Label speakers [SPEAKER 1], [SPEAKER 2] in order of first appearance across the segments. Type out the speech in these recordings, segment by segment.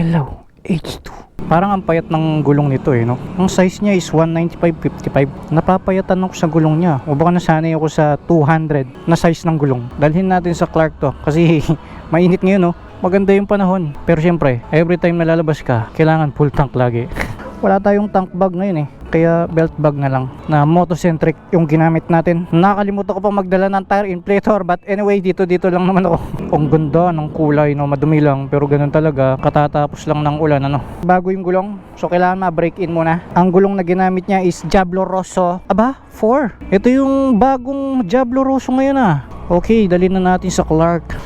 [SPEAKER 1] Hello, H2. Parang ang payat ng gulong nito no. Ang size niya is 195/55. Napapayatan ako sa gulong niya. O baka nasanay ako sa 200 na size ng gulong. Dalhin natin sa Clark to kasi mainit ngayon no. Maganda yung panahon. Pero syempre, every time na lalabas ka, kailangan full tank lagi. Wala tayong tank bag ngayon kaya belt bag na lang na motocentric yung ginamit natin. Nakalimutan ko pa magdala ng tire inflator, but anyway, dito lang naman ako. Ang ganda ng kulay no, madumi lang pero ganun talaga, katatapos lang ng ulan ano. Bago yung gulong, so kailangan ma-break in muna. Ang gulong na ginamit niya is Diablo Rosso 4. Ito yung bagong Diablo Rosso ngayon Okay, dalhin na natin sa Clark.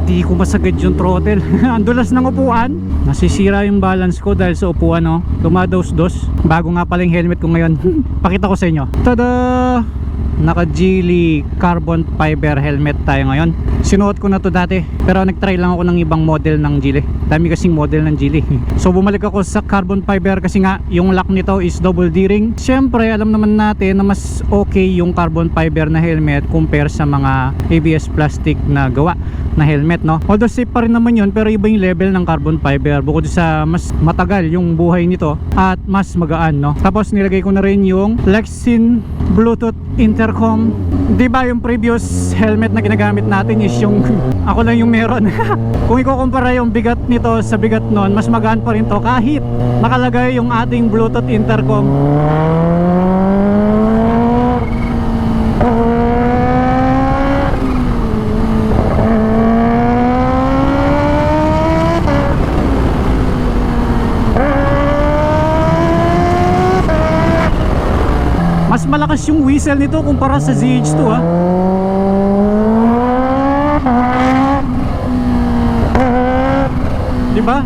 [SPEAKER 1] Hindi ko masagad yung throttle. Ang dulas ng upuan. Nasisira yung balance ko dahil sa upuan dumados-dos. Bago nga pala yung helmet ko ngayon. Pakita ko sa inyo. Tada! Naka Geely carbon fiber helmet tayo ngayon. Sinuot ko na to dati pero nagtry lang ako ng ibang model ng Geely. Dami kasing model ng Geely. So bumalik ako sa carbon fiber kasi nga yung lock nito is double D-ring. Siyempre alam naman natin na mas okay yung carbon fiber na helmet compare sa mga ABS plastic na gawa na helmet Although safe pa rin naman yun, pero iba yung level ng carbon fiber bukod sa mas matagal yung buhay nito at mas magaan Tapos nilagay ko na rin yung Lexin Bluetooth intercom. Di ba yung previous helmet na ginagamit natin is yung ako lang yung meron. Kung ikukumpara yung bigat nito sa bigat nun, mas magaan pa rin to kahit nakalagay yung ating Bluetooth intercom. Mas malakas yung whistle nito kumpara sa ZH2 Diba?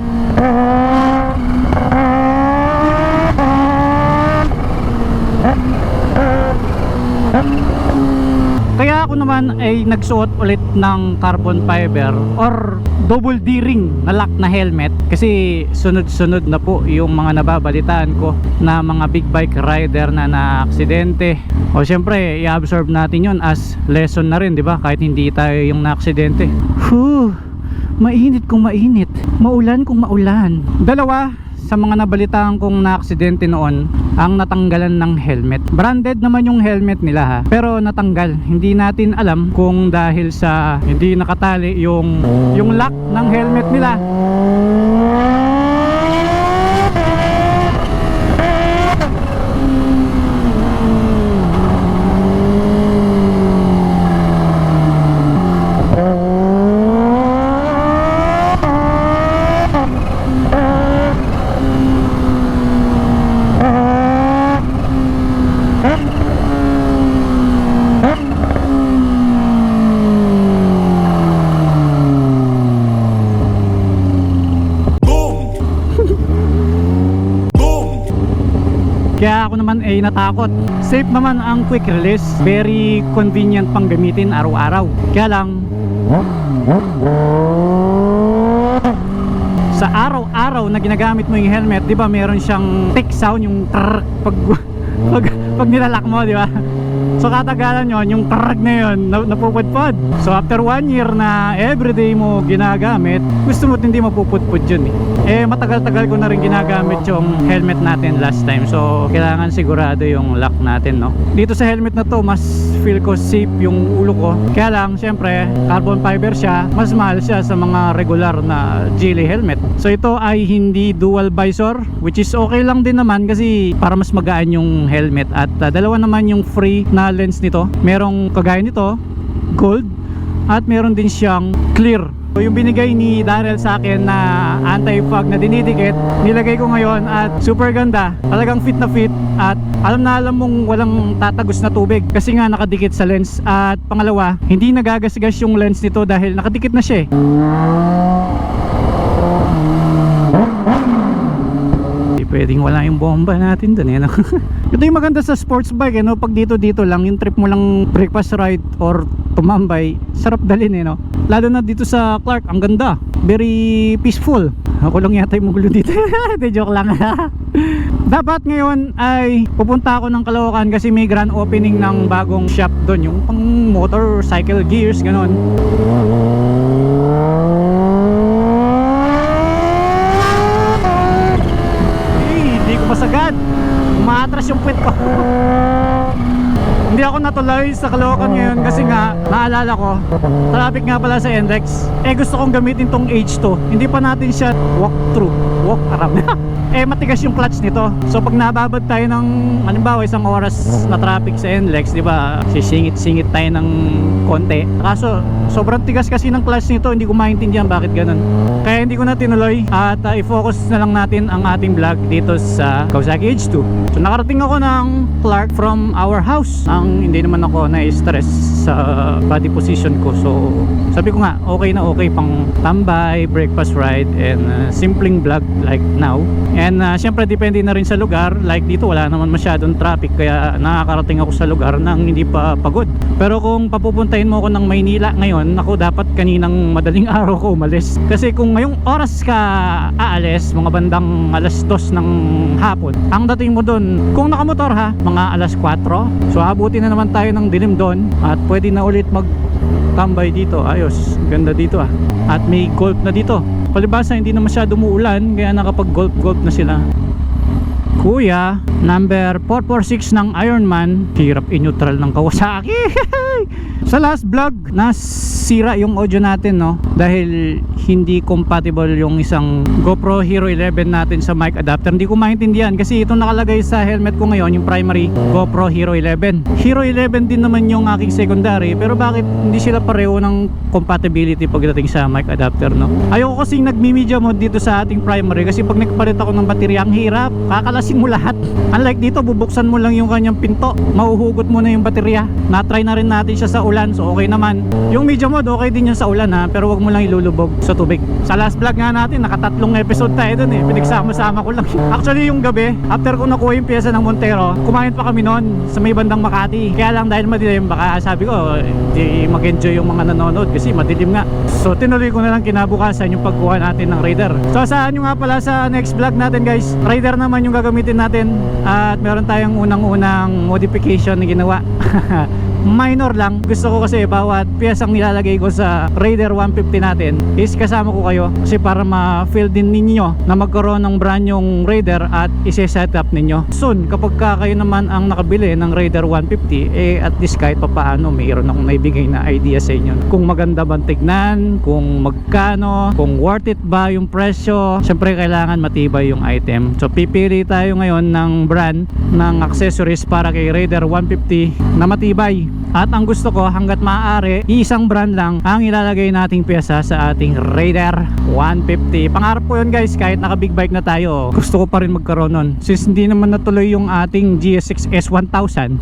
[SPEAKER 1] Kaya ako naman ay nagsuot ulit ng carbon fiber or double D-ring na lock na helmet kasi sunod-sunod na po yung mga nababalitaan ko na mga big bike rider na na-aksidente. O syempre, i-absorb natin yon as lesson na rin, di ba? Kahit hindi tayo yung na-aksidente. Mainit kung mainit, maulan kung maulan. Dalawa sa mga nabalitaan kong na-aksidente noon ang natanggalan ng helmet. Branded naman yung helmet nila pero natanggal. Hindi natin alam kung dahil sa hindi nakatali yung lock ng helmet nila. Kaya ako naman ay natakot. Safe naman ang quick release. Very convenient pang gamitin araw-araw. Kaya lang sa araw-araw na ginagamit mo yung helmet, di ba meron siyang tick sound, yung trrrr pag nilalak mo, di ba? So katagalan yon, yung trrrr na yun napupudpud. So after 1 year na everyday mo ginagamit, gusto mo hindi mapupudpud yun matagal-tagal ko na rin ginagamit yung helmet natin last time. So kailangan sigurado yung lock natin Dito sa helmet na to, mas feel ko safe yung ulo ko. Kaya lang syempre carbon fiber siya, mas mahal siya sa mga regular na Geely helmet. So ito ay hindi dual visor, which is okay lang din naman kasi para mas magaan yung helmet. At dalawa naman yung free na lens nito. Merong kagaya nito gold at meron din siyang clear. So yung binigay ni Darrell sa akin na anti-fog na dinidikit, nilagay ko ngayon at super ganda. Talagang fit na fit at alam na alam mong walang tatagos na tubig kasi nga nakadikit sa lens. At pangalawa, hindi nagagasgas yung lens nito dahil nakadikit na siya eh. Pwedeng wala yung bomba natin dun eh, no? Ito yung maganda sa sports bike eh, no? Pag dito lang, yung trip mo lang breakfast ride or tumambay, sarap dalhin eh, no? Lalo na dito sa Clark, ang ganda, very peaceful. Ako lang yata yung magulo dito. Hindi, joke lang. Dapat ngayon ay pupunta ako ng Caloocan kasi may grand opening ng bagong shop doon, yung pang motorcycle gears, ganon. Masagad, umaatras yung puwet ko. Hindi ako natuloy sa Caloocan ngayon kasi nga naalala ko traffic nga pala sa NLEX. Gusto kong gamitin tong H2. Hindi pa natin siya walk around. Matigas yung clutch nito. So pag nababad tayo ng halimbawa isang oras na traffic sa NLEX, di ba, sisingit-singit tayo ng konti. Kaso sobrang tigas kasi ng clutch nito, hindi ko maintindihan bakit ganun. Kaya hindi ko na tinuloy at i-focus na lang natin ang ating vlog dito sa Kawasaki H2. So nakarating ako ng Clark from our house. Hindi naman ako na-stress sa body position ko. So sabi ko nga, okay na okay pang tambay, breakfast ride, and simpleng vlog like now. And syempre depende na rin sa lugar. Like dito wala naman masyadong traffic, kaya nakakarating ako sa lugar nang hindi pa pagod. Pero kung papupuntahin mo ako ng Maynila ngayon, ako dapat kaninang madaling araw ko umalis. Kasi kung ngayong oras ka aalis, mga bandang alas 2 ng hapon, ang dating mo doon, kung nakamotor ha, mga alas 4. So abutin na naman tayo ng dilim doon at pwede na ulit magtambay dito. Ayos, ganda dito ah. At may golf na dito. Palibasa hindi na masyado umuulan, kaya nakapag golf na sila. Kuya, number 446 ng Ironman, hirap i-neutral ng Kawasaki. Sa last vlog, nasira yung audio natin, no? Dahil hindi compatible yung isang GoPro Hero 11 natin sa mic adapter. Hindi ko maintindihan kasi itong nakalagay sa helmet ko ngayon, yung primary GoPro Hero 11. Hero 11 din naman yung aking secondary, pero bakit hindi sila pareho ng compatibility pagdating sa mic adapter, no? Ayoko kasing nagmi-media mode dito sa ating primary kasi pag nagpalit ako ng baterya, ang hirap, kakalasin mo lahat. Unlike dito, bubuksan mo lang yung kanyang pinto, mahuhugot mo na yung baterya. Na-try na rin natin siya sa ulan, so okay naman. Yung media mode, okay din yun sa ulan ha, pero wag mo lang ilulubog sa tubig. Sa last vlog nga natin, nakatatlong episode tayo dun eh, pinagsama-sama ko lang. Actually yung gabi, after ko nakuha yung pyesa ng Montero, kumain pa kami noon sa may bandang Makati. Kaya lang dahil madilim, baka sabi ko di mag-enjoy yung mga nanonood kasi madilim nga. So tinuloy ko na lang kinabukasan yung pagkuha natin ng Raider. So saan nyo nga pala sa next vlog natin guys, Raider naman yung gagamitin natin at meron tayong unang-unang modification na ginawa. Minor lang, gusto ko kasi bawat piyesang nilalagay ko sa Raider 150 natin is kasama ko kayo kasi para ma-feel din ninyo na magkaroon ng brand yung Raider at isi-set up ninyo soon. Kapag kayo naman ang nakabili ng Raider 150, at least kahit pa paano mayroon akong naibigay na idea sa inyo kung maganda bang tignan, kung magkano, kung worth it ba yung presyo. Syempre kailangan matibay yung item, so pipili tayo ngayon ng brand ng accessories para kay Raider 150 na matibay. At ang gusto ko hanggat maaari, isang brand lang ang ilalagay nating pyesa sa ating Raider 150. Pangarap ko yun guys, kahit naka big bike na tayo, gusto ko pa rin magkaroon nun. Since hindi naman natuloy yung ating GSX S1000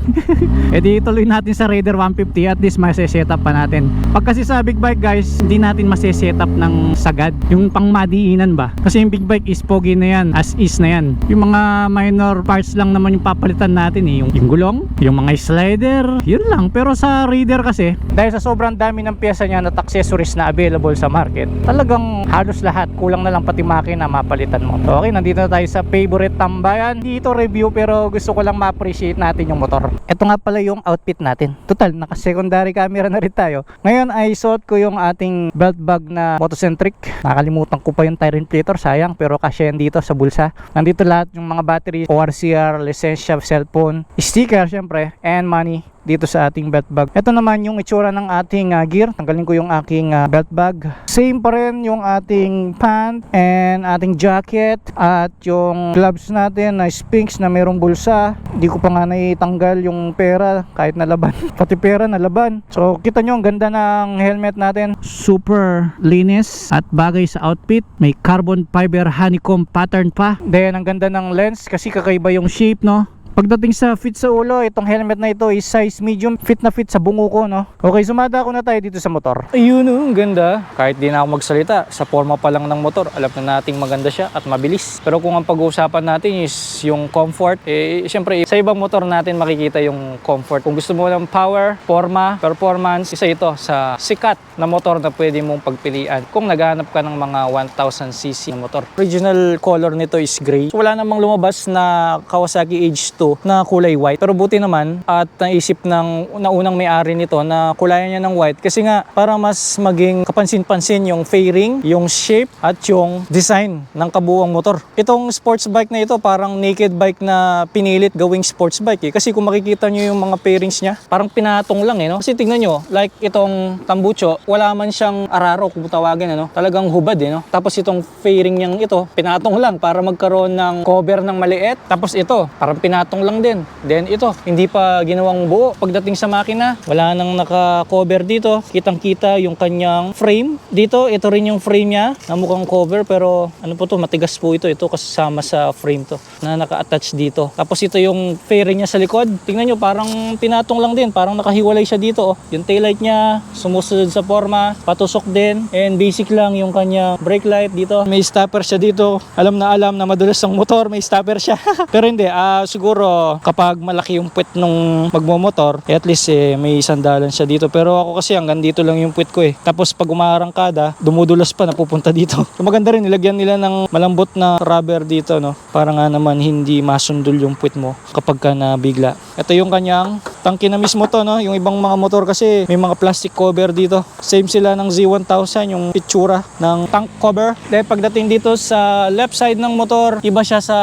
[SPEAKER 1] edi ituloy natin sa Raider 150, at least masisetup pa natin. Pag kasi sa big bike guys, hindi natin masisetup ng sagad, yung pang madiinan ba, kasi yung big bike is pogi na yan, as is na yan. Yung mga minor parts lang naman yung papalitan natin eh, yung gulong, yung mga slider, yun lang. Pero sa Raider kasi, dahil sa sobrang dami ng pyesa niya at accessories na available sa market, talagang halos lahat, kulang na lang pati makina mapalitan mo. Okay, nandito na tayo sa favorite tambayan. Dito review pero gusto ko lang ma-appreciate natin yung motor. Ito nga pala yung outfit natin. Total, naka secondary camera na rin tayo. Ngayon ay suot ko yung ating belt bag na Motocentric. Nakalimutan ko pa yung tire inflator, sayang, pero kasya yan dito sa bulsa. Nandito lahat yung mga battery, ORCR, lisensya, cellphone, sticker syempre, and money. dito sa ating belt bag. Ito naman yung itsura ng ating gear. Tanggalin ko yung aking belt bag. Same pa rin yung ating pant and ating jacket at yung gloves natin na Sphinx na merong bulsa. Hindi ko pa nga naitanggal yung pera kahit nalaban. Pati pera nalaban. So kita nyo ang ganda ng helmet natin. Super linis at bagay sa outfit. May carbon fiber honeycomb pattern pa. Then ang ganda ng lens kasi kakaiba yung shape, no? Pagdating sa fit sa ulo, itong helmet na ito is size medium, fit na fit sa bungo ko, no? Okay, sumada ako na tayo dito sa motor. Ayun, ang ganda. Kahit di na ako magsalita, sa forma pa lang ng motor, alam na nating maganda siya at mabilis. Pero kung ang pag-uusapan natin is yung comfort, syempre sa ibang motor natin makikita yung comfort. Kung gusto mo ng power, forma, performance, isa ito sa sikat na motor na pwede mong pagpilian kung naghahanap ka ng mga 1000cc na motor. Original color nito is gray. So, wala namang lumabas na Kawasaki H2 na kulay white, pero buti naman at naisip ng naunang may-ari nito na kulayan niya ng white kasi nga para mas maging kapansin-pansin yung fairing, yung shape at yung design ng kabuuang motor. Itong sports bike na ito parang naked bike na pinilit gawing sports bike kasi kung makikita nyo yung mga fairings niya parang pinatong lang no? Kasi tingnan nyo, like itong tambucho wala man siyang araro kung tawagin talagang hubad no? Tapos itong fairing niyang ito pinatong lang para magkaroon ng cover ng maliit, tapos ito parang pinatong lang din. Then ito, hindi pa ginawang buo. Pagdating sa makina, wala nang naka-cover dito. Kitang-kita yung kanyang frame. Dito, ito rin yung frame niya na mukhang cover pero ano po to, matigas po ito. Ito kasama sa frame to na naka-attach dito. Tapos ito yung fairing niya sa likod. Tingnan nyo, parang pinatong lang din. Parang nakahiwalay siya dito. Yung taillight niya, sumusunod sa forma. Patusok din. And basic lang yung kanya brake light dito. May stopper siya dito. Alam na madulas ang motor, may stopper siya. Pero hindi, siguro kapag malaki yung puwet nung magmomotor, at least may sandalan siya dito. Pero ako kasi hanggang dito lang yung puwet ko Tapos pag umaarangkada, dumudulas pa napupunta dito. So maganda rin, nilagyan nila ng malambot na rubber dito, no? Para nga naman hindi masundol yung puwet mo kapag ka nabigla. Ito yung kanyang tangke na mismo to, no? Yung ibang mga motor kasi may mga plastic cover dito. Same sila ng Z1000, yung itsura ng tank cover. Dahil pagdating dito sa left side ng motor, iba siya sa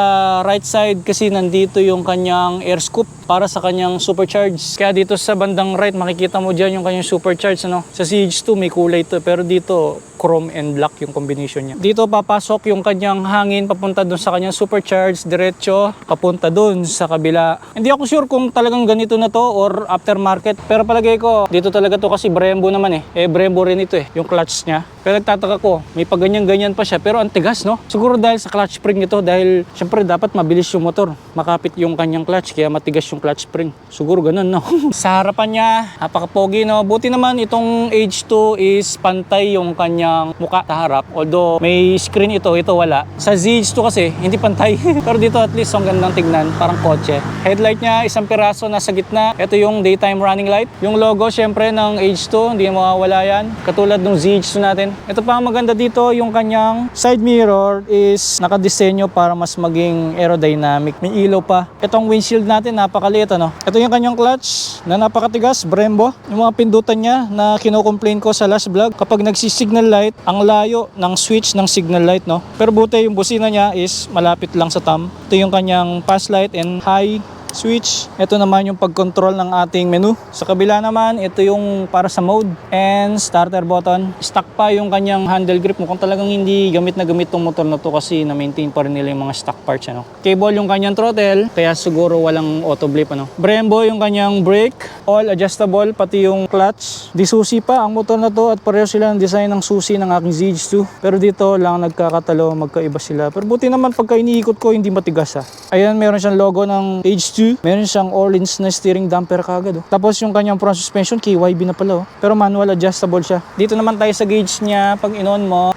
[SPEAKER 1] right side kasi nandito yung kanyang air scoop para sa kanyang supercharge. Kaya dito sa bandang right, makikita mo dyan yung kanyang supercharge. Sa CH2 may kulay to, pero dito chrome and black yung combination niya. Dito papasok yung kanyang hangin papunta dun sa kanyang supercharge, diretso papunta dun sa kabila. Hindi ako sure kung talagang ganito na to or aftermarket, pero palagay ko dito talaga to kasi Brembo naman Brembo rin ito yung clutch niya. Pero nagtataka ko, may paganyan-ganyan pa siya pero ang tigas, no? Siguro dahil sa clutch spring ito, dahil syempre dapat mabilis yung motor, makapit yung kanyang clutch kaya matigas yung clutch spring. Siguro ganun, no? Sa harapan niya, napaka-pogi, no? Buti naman itong H2 is pantay yung kanyang muka sa harap. Although may screen ito wala. Sa ZH2 kasi hindi pantay. Pero dito at least ang gandang tignan, parang kotse. Headlight niya isang piraso nasa gitna. Ito yung daytime running light. Yung logo syempre ng H2, hindi mawawala yan. Katulad ng ZH2 natin. Ito pa ang maganda dito, yung kanyang side mirror is nakadesenyo para mas maging aerodynamic. May ilaw pa. Itong windshield natin napakaliit, ano? Ito yung kanyang clutch na napakatigas, Brembo. Yung mga pindutan niya na kino-complain ko sa last vlog, kapag nagsi-signal light, ang layo ng switch ng signal light, no? Pero buti yung busina niya is malapit lang sa thumb. Ito yung kanyang pass light and high switch. Ito naman yung pag-control ng ating menu. Sa kabila naman, ito yung para sa mode and starter button. Stock pa yung kanyang handle grip. Mukhang talagang hindi gamit na gamit tong motor na to kasi na-maintain pa rin nila yung mga stock parts, ano. Cable yung kanyang throttle, kaya siguro walang auto blip, ano. Brembo yung kanyang brake, all adjustable, pati yung clutch. Di susi pa ang motor na to at pareho sila ng design ng susi ng aking ZH2. Pero dito lang nagkakatalo, magkaiba sila. Pero buti naman pagka iniikot ko, hindi matigas, ha. Ayan, meron siyang logo ng H2. Meron siyang orange na steering damper kagad, oh. Tapos yung kanyang front suspension, KYB na pala, oh. Pero manual adjustable siya. Dito naman tayo sa gauge niya. Pag in-on mo,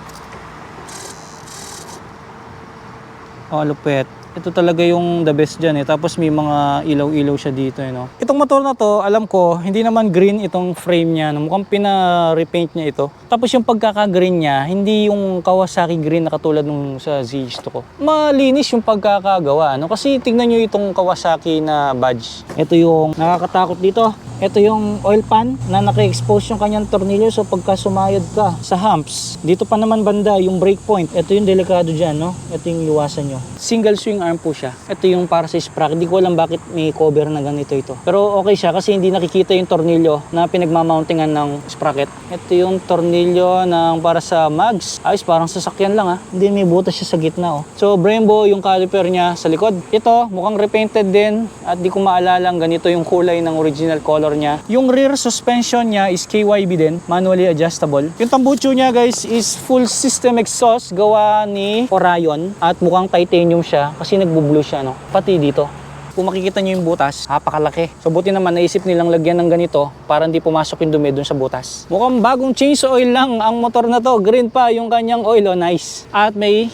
[SPEAKER 1] oh, lupet. Ito talaga yung the best dyan, Tapos may mga ilaw-ilaw siya dito, no? Itong motor na to, alam ko, hindi naman green itong frame niya, no? Mukhang pina-repaint niya ito. Tapos yung pagkaka-green niya, hindi yung Kawasaki green na katulad nung sa ZH2 ko. Malinis yung pagkakagawa, no? Kasi tingnan nyo itong Kawasaki na badge. Ito yung nakakatakot dito.
[SPEAKER 2] Ito yung oil pan na naka-expose yung kanyang tornilyo. So pagka sumayad ka sa humps, dito pa naman banda yung brake point. Ito yung delikado dyan, no? Ito yung iwasan nyo. Single swing arm po siya. Ito yung para sa sprocket. Hindi ko alam bakit may cover na ganito ito. Pero okay siya kasi hindi nakikita yung tornilyo na pinagmamountingan ng sprocket. Ito yung tornilyo ng para sa mags. Ayos, parang sasakyan lang Hindi, may butas siya sa gitna So Brembo yung caliper niya sa likod. Ito, mukhang repainted din at di ko maalala ganito yung kulay ng original color niya. Yung rear suspension niya is KYB din, manually adjustable. Yung tambucho niya guys is full system exhaust gawa ni Orion at mukhang titanium siya kasi nagbo-blue siya pati dito. Kung makikita nyo yung butas, napakalaki. So buti naman naisip nilang lagyan ng ganito para hindi pumasok yung dumi dun sa butas. Mukhang bagong change oil lang ang motor na to. Green pa yung kanyang oil, nice. At may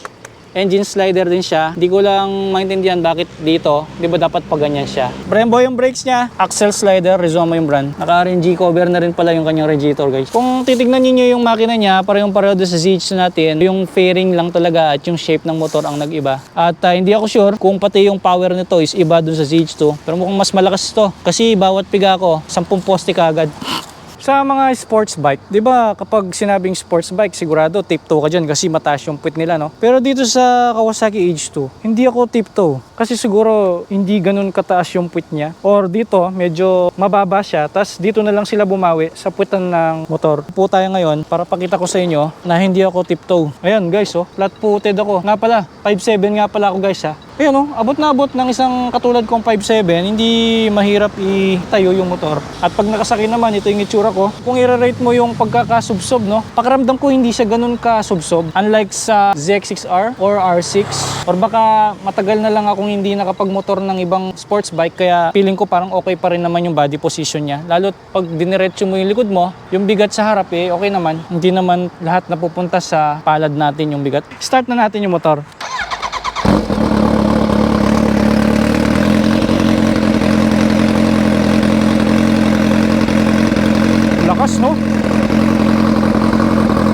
[SPEAKER 2] engine slider din siya. Hindi ko lang maintindihan bakit dito. Di ba dapat pa ganyan siya. Brembo yung brakes niya. Axle slider, Rizoma yung brand. Naka-RNG cover na rin pala yung kanyang radiator guys. Kung titignan niyo yung makina niya, parehong-pareho sa ZH2 natin. Yung fairing lang talaga at yung shape ng motor ang nag-iba. At hindi ako sure kung pati yung power nito is iba dun sa ZH2. Pero mukhang mas malakas to. Kasi bawat piga ko, 10 poste kagad. Sa mga sports bike, di ba kapag sinabing sports bike, sigurado tip-toe ka dyan kasi mataas yung puwit nila, Pero dito sa Kawasaki H2, hindi ako tip-toe. Kasi siguro hindi ganun kataas yung puwit niya. Or dito, medyo mababa siya. Tas dito na lang sila bumawi sa puwitan ng motor. Po tayo ngayon para pakita ko sa inyo na hindi ako tip-toe. Ayan guys, flat-footed ako. Nga pala, 5'7 nga pala ako guys Ayan abot na abot ng isang katulad kong 5'7", hindi mahirap itayo yung motor. At pag nakasakay naman, ito yung itsura ko. Kung i-rate mo yung pagkakasubsob, pakiramdam ko hindi siya ganun kasubsob. Unlike sa ZX6R or R6. Or baka matagal na lang akong hindi nakapagmotor ng ibang sports bike, kaya feeling ko parang okay pa rin naman yung body position niya. Lalo pag diniretso mo yung likod mo, yung bigat sa harap okay naman. Hindi naman lahat napupunta sa palad natin yung bigat. Start na natin yung motor. Lakas,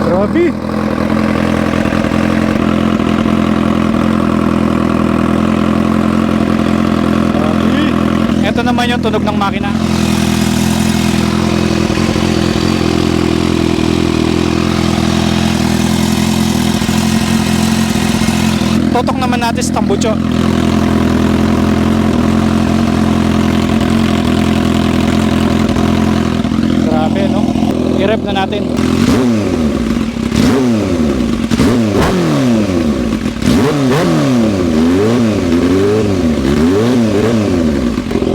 [SPEAKER 2] Grabe. Ito naman yung tunog ng makina. Totok naman natin sa tambucho. Grabe, I-rev na natin.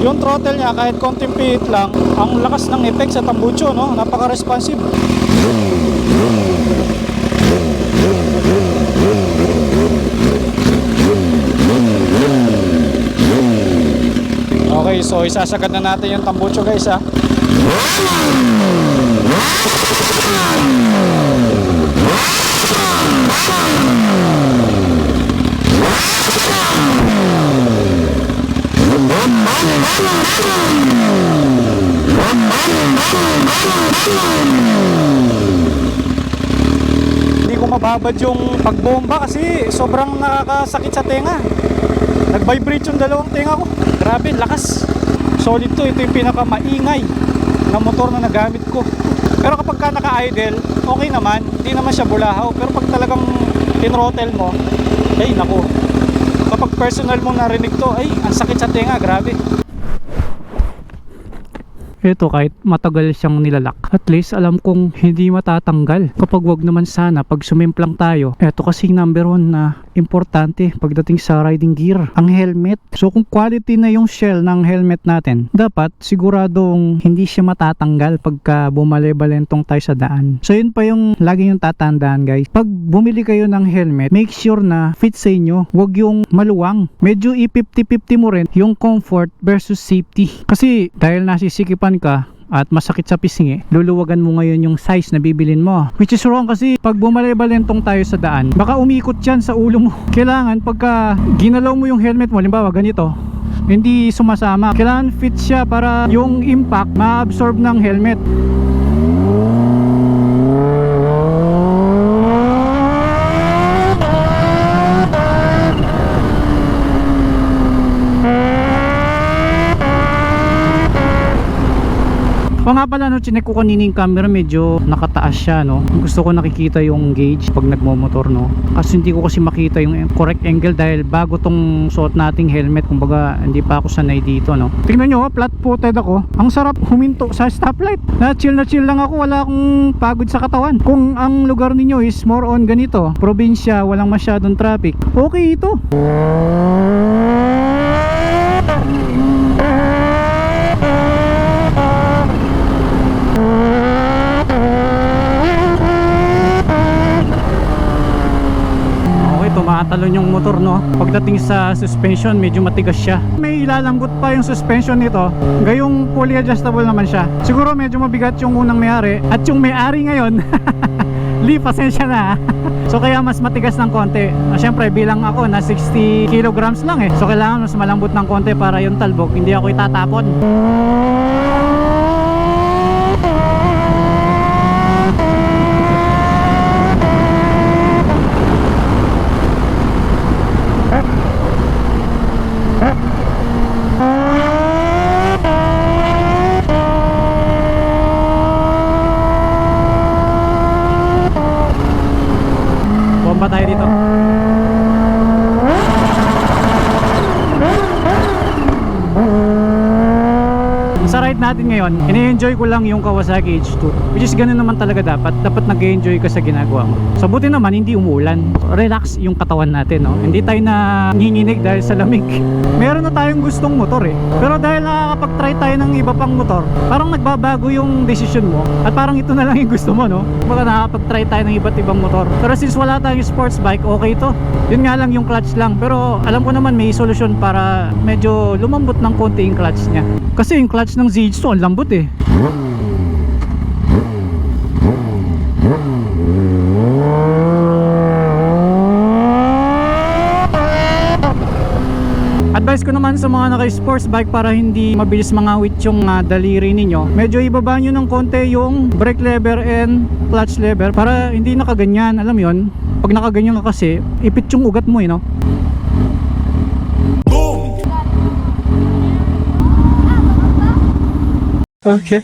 [SPEAKER 2] Yung throttle niya kahit konting pihit lang, ang lakas ng effect sa tambucho, Napaka-responsive. Okay, so isasagad na natin yung tambucho guys Hindi ko mababad yung pagbomba kasi sobrang nakakasakit sa tenga. Nag-vibrate yung dalawang tenga ko. Grabe, lakas. Solid to. Ito yung pinakamaingay na motor na nagamit ko. Pero kapag ka naka-idle, okay naman. Hindi naman siya bulahaw. Pero pag talagang tinrottle mo, naku. Kapag personal mo narinig to, ang sakit sa tenga. Grabe. Ito kahit matagal siyang nilalak, at least alam kong hindi matatanggal. Kapag wag naman sana pag sumimplang tayo. Ito kasi number 1 na importante pagdating sa riding gear, ang helmet. So kung quality na yung shell ng helmet natin, dapat siguradong hindi siya matatanggal pagka bumali-balentong tayo sa daan. So yun pa yung lagi yung tatandaan guys. Pag bumili kayo ng helmet, make sure na fit sa inyo. Wag yung maluwang. Medyo i-50-50 mo rin yung comfort versus safety. Kasi dahil nasisikipan ka at masakit sa pisngi, luluwagan mo ngayon yung size na bibilin mo, which is wrong kasi pag bumali-balentong tayo sa daan, baka umikot yan sa ulo mo. Kailangan pagka ginalaw mo yung helmet mo, halimbawa ganito, hindi sumasama, kailangan fit siya para yung impact ma-absorb ng helmet.
[SPEAKER 1] O nga pala, no, chinek ko kanina yung camera, medyo nakataas siya, no. Gusto ko nakikita yung gauge pag nagmomotor, no. Kasi hindi ko kasi makita yung correct angle dahil bago tong suot nating helmet, kumbaga hindi pa ako sanay dito, no. Tingnan nyo, flat footed ako. Ang sarap huminto sa stoplight. Na chill lang ako, wala akong pagod sa katawan. Kung ang lugar ninyo is more on ganito, probinsya, walang masyadong traffic, okay ito. Tumatalon yung motor, no. Pagdating sa suspension, medyo matigas siya. May ilalambot pa yung suspension nito, gayong fully adjustable naman siya. Siguro medyo mabigat yung unang may-ari, at yung may-ari ngayon Lee, pasensya na. So kaya mas matigas ng konti. Siyempre bilang ako na 60 kilograms lang so kailangan mas malambot ng konti para yung talbog hindi ako itatapon. Bomba tayo dito. Sa ride natin ngayon, ini-enjoy ko lang yung Kawasaki H2, which is ganun naman talaga dapat nag-enjoy ka sa ginagawa mo. Sa buti naman hindi umuulan, relax yung katawan natin, no? Hindi tayo na nginginig dahil sa lamig. Meron na tayong gustong motor pero dahil nakakapag-try tayo ng iba pang motor, parang nagbabago yung decision mo at parang ito na lang yung gusto mo, no? Baka nakakapag-try tayo ng iba't ibang motor, pero since wala tayong sports bike, okay to. Yun nga lang yung clutch lang, pero alam ko naman may solusyon para medyo lumambot ng konti yung clutch niya. Kasi yung clutch ng ZH2 ang lambot Advice ko naman sa mga naka-sports bike para hindi mabilis mangawit yung daliri ninyo, medyo ibaba nyo ng konti yung brake lever and clutch lever para hindi nakaganyan. Alam yon, pag nakaganyan ka kasi ipit yung ugat mo no? Okay.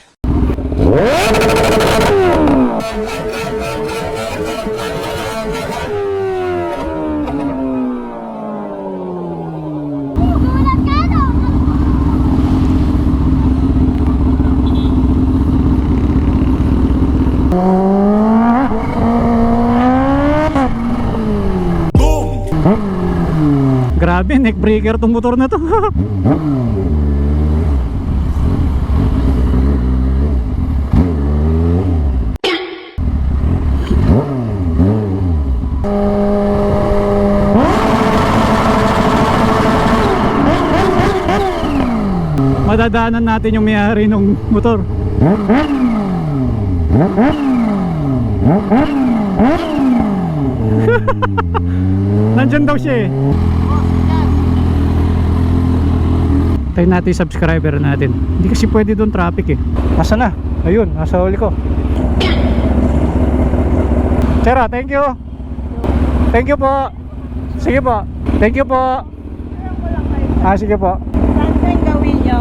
[SPEAKER 1] Grabe, neck breaker tong motor na to. Madadaanan natin yung may-ari ng motor. Nandyan daw siya Tayo natin yung subscriber natin. Hindi kasi pwede doon traffic Nasa na? Ayun, nasa huli ko. Sir, thank you. Thank you po. Sige po. Thank you po. Sige po.
[SPEAKER 3] Saan gawin nyo?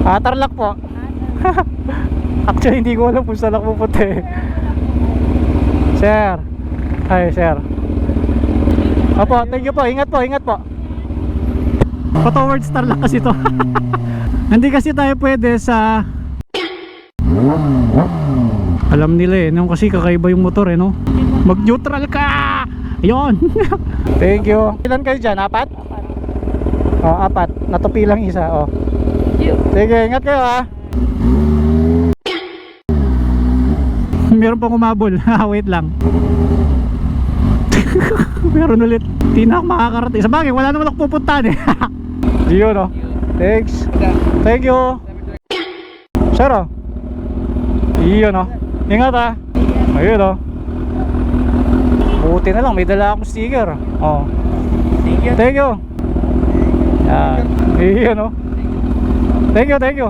[SPEAKER 1] Tarlac po. Actually hindi ko alam kung saan ako pupunta Sir. Hi sir. Opo, thank you po. Ingat po, ingat po. Towards Tarlac kasi to. Hindi kasi tayo pwede sa alam nila nung kasi kakaiba yung motor no. Mag-neutral ka. Ayun. Thank you. Ilan kayo dyan? 4? Oh, 4. Natupi lang isa. Oh. Sige, ingat kayo Meron pang umabol. Wait lang. Meron ulit. Di na ako makakarating. Sa bagay, wala naman ako pupuntahan Yun Thanks. Thank you. Sir Yun Ingat Ayun buti na lang may dala akong sticker. Thank you. Yan. Yun Thank you.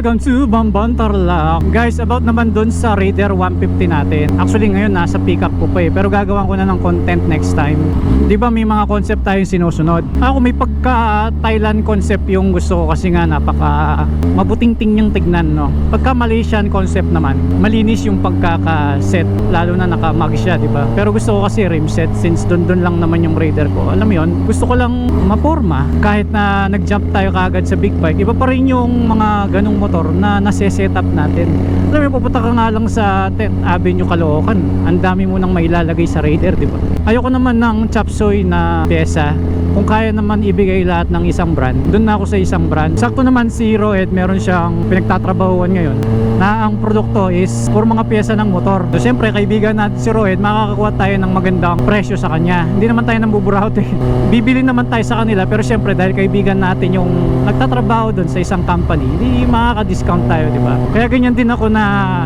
[SPEAKER 1] Welcome to Bamban Tarlac. Guys, about naman dun sa Raider 150 natin. Actually ngayon nasa pickup ko pa pero gagawan ko na ng content next time. Di ba may mga concept tayong sinusunod? Ako may pagka Thailand concept yung gusto ko kasi nga napaka mabuting-ting yung tignan, no? Pagka Malaysian concept naman, malinis yung pagkaka-set, lalo na naka-mag siya, di ba? Pero gusto ko kasi rim set since dun lang naman yung Raider ko. Alam mo yun, gusto ko lang maporma kahit na nag-jump tayo kaagad sa big bike. Iba pa rin yung mga ganong motor na nase-setup natin. Alam mo, pupunta ka nga lang sa 10th Avenue Caloocan, ang dami mo nang mailalagay sa Raider, di ba? Ayoko naman ng chop suey na pyesa. Kung kaya naman ibigay lahat ng isang brand, doon na ako sa isang brand. Sakto naman si Roed, meron siyang pinagtatrabahuan ngayon na ang produkto is for mga pyesa ng motor. So siyempre kaibigan natin si Roed, makakakuha tayo ng magandang presyo sa kanya. Hindi naman tayo nambuburahot eh. Bibili naman tayo sa kanila, pero siyempre dahil kaibigan natin yung nagtatrabaho doon sa isang company, hindi makaka-discount tayo, di ba? Kaya ganyan din ako na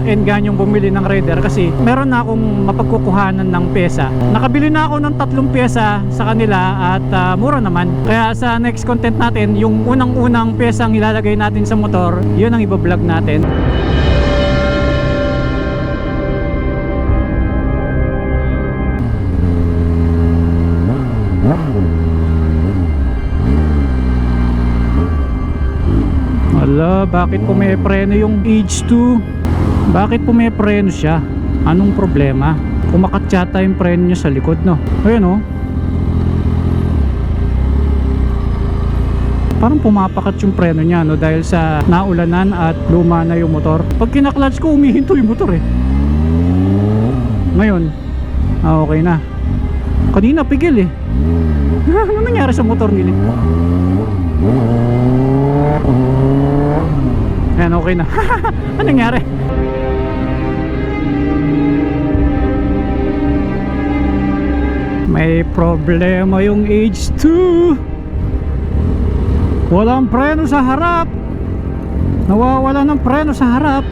[SPEAKER 1] enganyong bumili ng Raider kasi meron na akong mapagkukuhanan ng pyesa. Nakabili na ako ng 3 pyesa sa kanila at mura naman. Kaya sa next content natin, yung unang-unang pyesang ilalagay natin sa motor, yun ang ibablog natin. Wala, bakit pumepreno yung H2? Bakit pumepreno siya? Anong problema? Kumakat yata yung preno niya sa likod, no? Ayun, oh. Parang pumapakat yung preno niya, no? Dahil sa naulanan at luma na yung motor. Pag kinaklats ko, umihinto yung motor, eh. Ngayon, okay na. Kanina, pigil, eh. Ano nangyari sa motor nila? Ayan, okay na. Ano nangyari? May problema yung H2. Walang preno sa harap. Nawawala ng preno sa harap.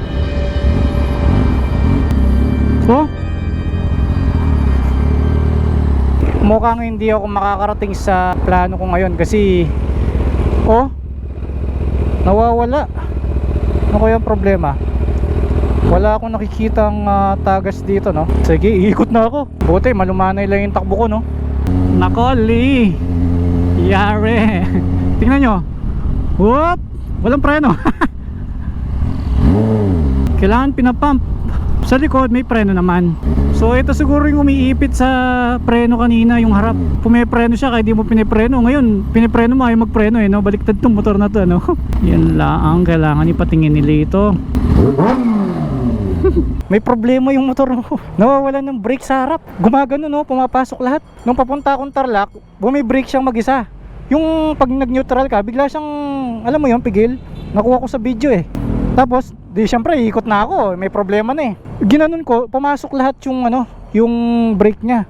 [SPEAKER 1] So, mukhang hindi ako makakarating sa plano ko ngayon kasi nawawala. Ano kaya ang problema? Wala akong nakikitang tagas dito, no? Sige, iikot na ako. Buti, malumanay lang yung takbo ko, no? Nako, Lee! Yare! Tingnan nyo. Whoop! Walang preno. Kailangan pinapump. Sa likod, may preno naman. So, ito siguro yung umiipit sa preno kanina, yung harap. Pumepreno siya, kaya di mo pinipreno. Ngayon, pinipreno mo, ayaw magpreno, eh, no? Baliktad tong motor na to, no? Yan lang, kailangan ipatingin nila ito. May problema yung motor mo. Nawawalan ng brake sa harap. Gumagano, no? Pumapasok lahat. Nung papunta akong Tarlac, bumi-brake siyang mag-isa. Yung pag nag-neutral ka, bigla siyang, alam mo yun, pigil. Nakuha ko sa video, eh. Tapos, di syempre, ikot na ako. May problema na, eh. Ginanon ko, pumasok lahat yung, yung brake niya.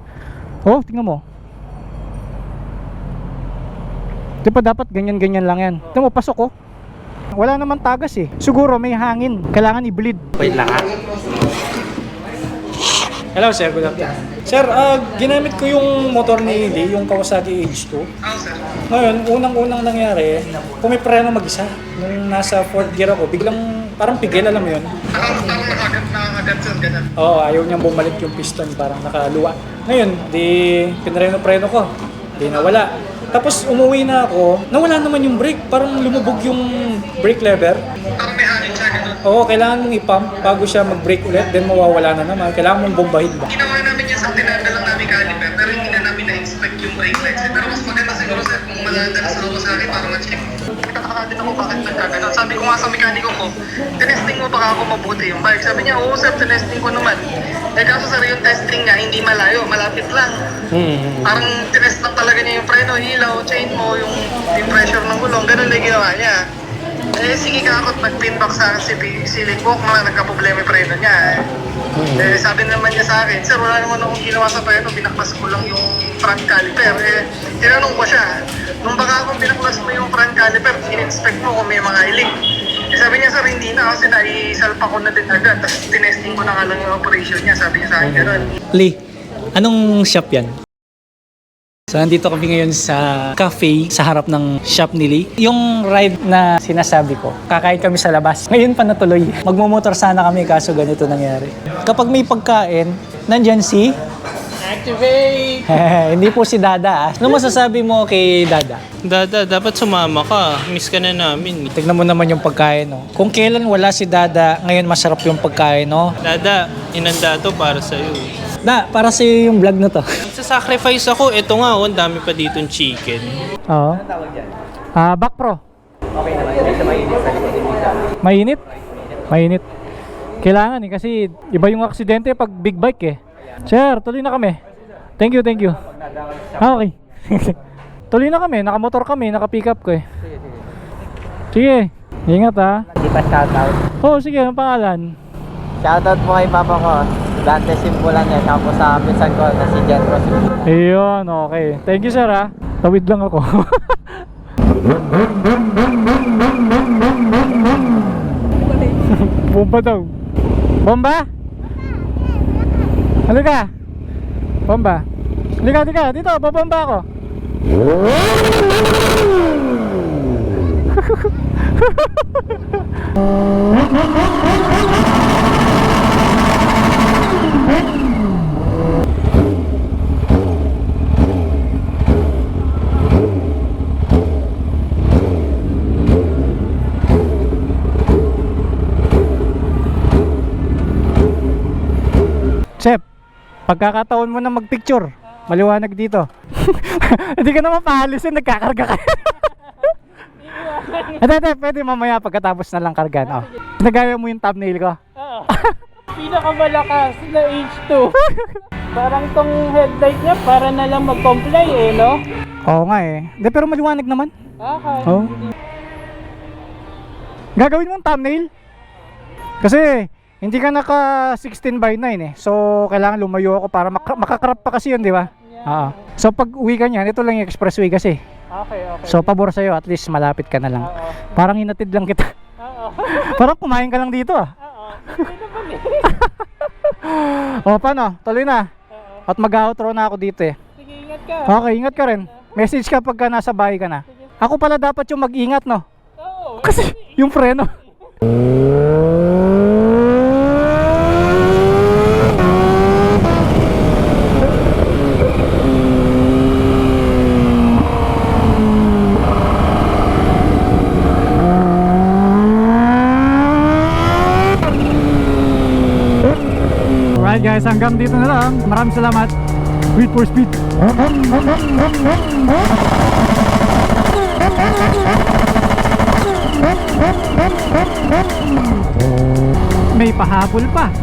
[SPEAKER 1] Oh, tingnan mo. Di ba dapat ganyan-ganyan lang yan? Tingnan mo, pasok, oh. Wala naman tagas, eh. Siguro may hangin. Kailangan i-bleed.
[SPEAKER 2] Wait lang, ha? Hello, sir. Good afternoon. Sir, ginamit ko yung motor ni Lee, yung Kawasaki H2. Ngayon, unang-unang nangyari, pumipreno mag-isa. Nung nasa 4th gear ako, biglang parang pigil, alam mo yun?
[SPEAKER 3] Parang nakakagat sir, ganun.
[SPEAKER 2] Oo, ayaw niyang bumalik yung piston, parang nakaluwa. Ngayon, di pinreno-preno ko. Di nawala. Tapos umuwi na ako, nawala naman yung brake. Parang lumubog yung brake lever.
[SPEAKER 3] Parang may hangin siya, ganun.
[SPEAKER 2] Oo, kailangan mong i-pump bago siya mag-brake ulit. Then mawawala na naman. Kailangan mong bombahin ba?
[SPEAKER 3] Ginawa namin yan sa tinanda lang namin caliper, pero hindi na namin na-inspect yung brake lights. Pero mas maganda siguro sir kung maladala sa ako sa akin para ma-check. Nagtataka din ako bakit nagkaganon. Sabi ko nga sa mekaniko ko, tinesting mo baka ako mabuti yung bike. Sabi niya, oo sir, tinesting ko naman. Eh kaso sir, yung testing niya hindi malayo, malapit lang. Parang tinest lang talaga niya yung preno, ilaw, chain mo, yung pressure ng gulong, ganun lang ginawa niya. Eh sige kakot, nag-pinback sa ceiling book, nagka-problema yung preno niya. Eh sabi naman niya sa akin, sir wala naman akong ginawa sa preno, binaklas ko lang yung front caliper. Eh tinanong ko siya, nung baka kung binaklas mo yung front caliper, in-inspect mo kung may mga ilik. Eh sabi niya sir, hindi na kasi naisalpa ko na din agad, tapos tinesting ko na nga lang yung operation niya, sabi niya sa akin gano'n.
[SPEAKER 2] Lee, anong shop yan? So nandito kami ngayon sa cafe sa harap ng shop ni Lee. Yung ride na sinasabi ko, kakain kami sa labas. Ngayon pa natuloy. Magmumotor sana kami kaso ganito nangyari. Kapag may pagkain, nandyan si...
[SPEAKER 4] Activate!
[SPEAKER 2] Hindi po si Dada. Ano masasabi mo kay Dada?
[SPEAKER 4] Dada, dapat sumama ka. Miss ka na namin.
[SPEAKER 2] Tignan mo naman yung pagkain, no? Kung kailan wala si Dada, ngayon masarap yung pagkain, no?
[SPEAKER 4] Dada, inanda to para sa'yo.
[SPEAKER 2] Da, para sa yung vlog na to.
[SPEAKER 4] Magsasacrifice ako. Ito nga, ang dami pa ditong chicken.
[SPEAKER 2] Oo. Back pro. Okay naman. Mainit? Mainit. Kailangan eh, kasi iba yung aksidente pag big bike eh. Sir, tuloy na kami. Thank you, thank you. Okay. Tuloy na kami, nakamotor kami, naka-pick up ko eh. Sige, ingat ha.
[SPEAKER 5] Hindi pa shoutout.
[SPEAKER 2] Oo, sige, ang pangalan?
[SPEAKER 5] Shoutout po kay papa ko. Dante Simpulan niya. Tapos sa pinsan ko na si Jen Ross.
[SPEAKER 2] Ayun, okay. Thank you sir ha. Tawid lang ako. Bomba daw. Bomba? Halika. Bomba. Halika. Dito, babomba ako. Chef, pagkakataon mo na magpicture, maliwanag dito. Hindi ka naman paalisin, nagkakarga ka. Ate, pwede mamaya pagkatapos na lang kargan. Oh. Nagaya mo yung thumbnail ko.
[SPEAKER 4] Oo. Pinakamalakas na H2. Parang tong headlight niya para na lang mag-comply eh, no?
[SPEAKER 2] Oo nga eh. Hindi, pero maliwanag naman.
[SPEAKER 4] Okay.
[SPEAKER 2] Oh. Gagawin mo ang thumbnail? Kasi hindi ka naka 16:9 eh. So kailangan lumayo ako para makakrap pa kasi yun, di ba? Oo. So pag uwi ka niyan, ito lang yung expressway kasi.
[SPEAKER 4] Okay.
[SPEAKER 2] So pabor sa'yo, at least malapit ka na lang. Parang hinatid lang kita.
[SPEAKER 4] Oo.
[SPEAKER 2] Parang kumain ka lang dito ah.
[SPEAKER 4] Oo. Hindi naman eh.
[SPEAKER 2] O paano? Tuloy na. At mag-outro na ako dito eh.
[SPEAKER 4] Sige, ingat ka.
[SPEAKER 2] Okay, ingat ka rin. Message ka pagka nasa bahay ka na. Ako pala dapat yung mag-ingat, no?
[SPEAKER 4] Oo.
[SPEAKER 2] Kasi yung preno. Alright guys, hanggang dito na lang. Maraming salamat. Wait for speed. May pahabol pa.